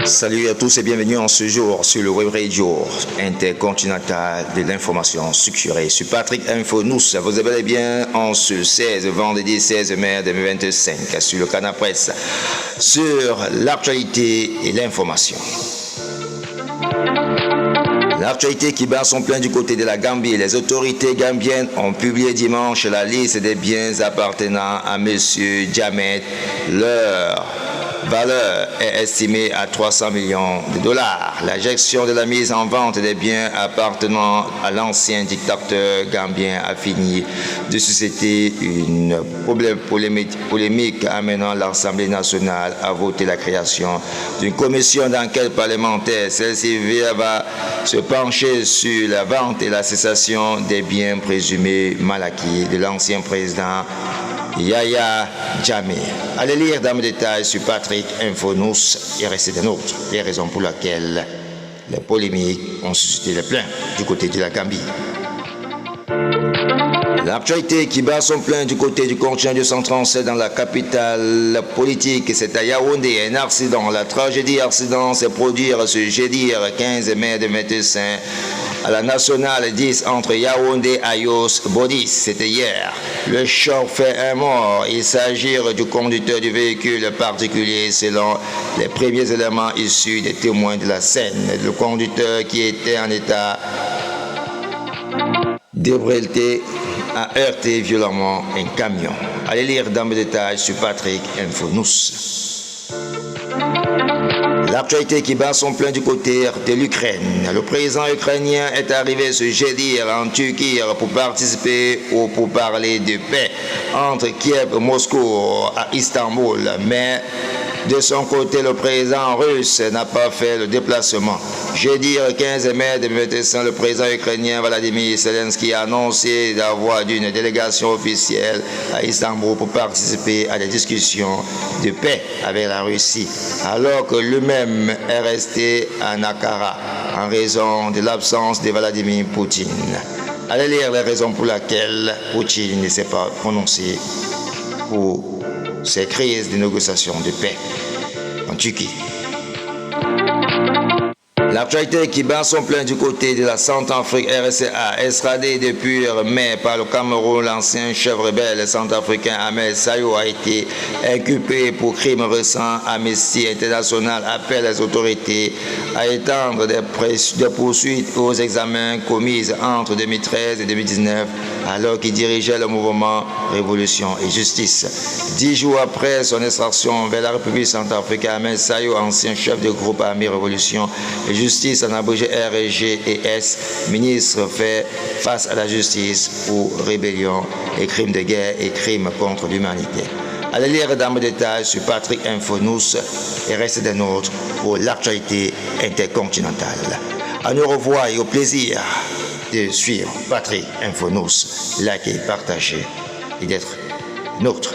Salut à tous et bienvenue en ce jour sur le web radio intercontinental de l'information sucrée. Je suis Patrick Info-Nous. Vous avez bel et bien en ce 16 vendredi 16 mai 2025 sur le Canal Presse sur l'actualité et l'information. L'actualité qui bat son plein du côté de la Gambie. Les autorités gambiennes ont publié dimanche la liste des biens appartenant à M. Jammeh. Leur valeur est estimée à 300 millions de dollars. La gestion de la mise en vente des biens appartenant à l'ancien dictateur gambien a fini de susciter une polémique amenant l'Assemblée nationale à voter la création d'une commission d'enquête parlementaire. Celle-ci va se pencher sur la vente et la cessation des biens présumés mal acquis de l'ancien président Yahya Jammeh. Allez lire dans le détail sur Patrick Info-Nous et restez des nôtres. Les raisons pour lesquelles les polémiques ont suscité le plein du côté de la Gambie. L'actualité qui bat son plein du côté du continent du 137 dans la capitale politique, c'est à Yaoundé. Un accident, la tragédie accident s'est produit ce jeudi 15 mai 2025 à la nationale 10 entre Yaoundé et Ayos Bodis. C'était hier. Le choc fait un mort. Il s'agit du conducteur du véhicule particulier selon les premiers éléments issus des témoins de la scène. Le conducteur qui était en état d'ébriété a heurté violemment un camion. Allez lire dans le détail sur Patrick Info-Nous. L'actualité qui bat son plein du côté de l'Ukraine. Le président ukrainien est arrivé ce jeudi en Turquie pour participer ou pour parler de paix entre Kiev et Moscou à Istanbul. Mais de son côté, le président russe n'a pas fait le déplacement. Jeudi 15 mai 2025, le président ukrainien Vladimir Zelensky a annoncé d'avoir une délégation officielle à Istanbul pour participer à des discussions de paix avec la Russie, alors que lui-même est resté à Ankara en raison de l'absence de Vladimir Poutine. Allez lire les raisons pour lesquelles Poutine ne s'est pas prononcé pour ces crises de négociation de paix en Turquie. L'actualité qui bat son plein du côté de la Centrafrique RCA, extradé depuis mai par le Cameroun, l'ancien chef rebelle centrafricain Ahmed Sayo a été inculpé pour crimes récents. Amnesty International appelle les autorités à étendre des poursuites aux examens commis entre 2013 et 2019 alors qu'il dirigeait le mouvement Révolution et Justice. 10 jours après son extraction vers la République centrafricaine, Ahmed Sayo, ancien chef de groupe armé Révolution et Justice, en abrégé RGES, ministre, fait face à la justice pour rébellion et crimes de guerre et crimes contre l'humanité. Allez lire dans le détail sur Patrick Info-Nous et restez des nôtres pour l'actualité intercontinentale. À nous revoir et au plaisir de suivre Patrick Info-Nous, likez, partagez et d'être nôtre.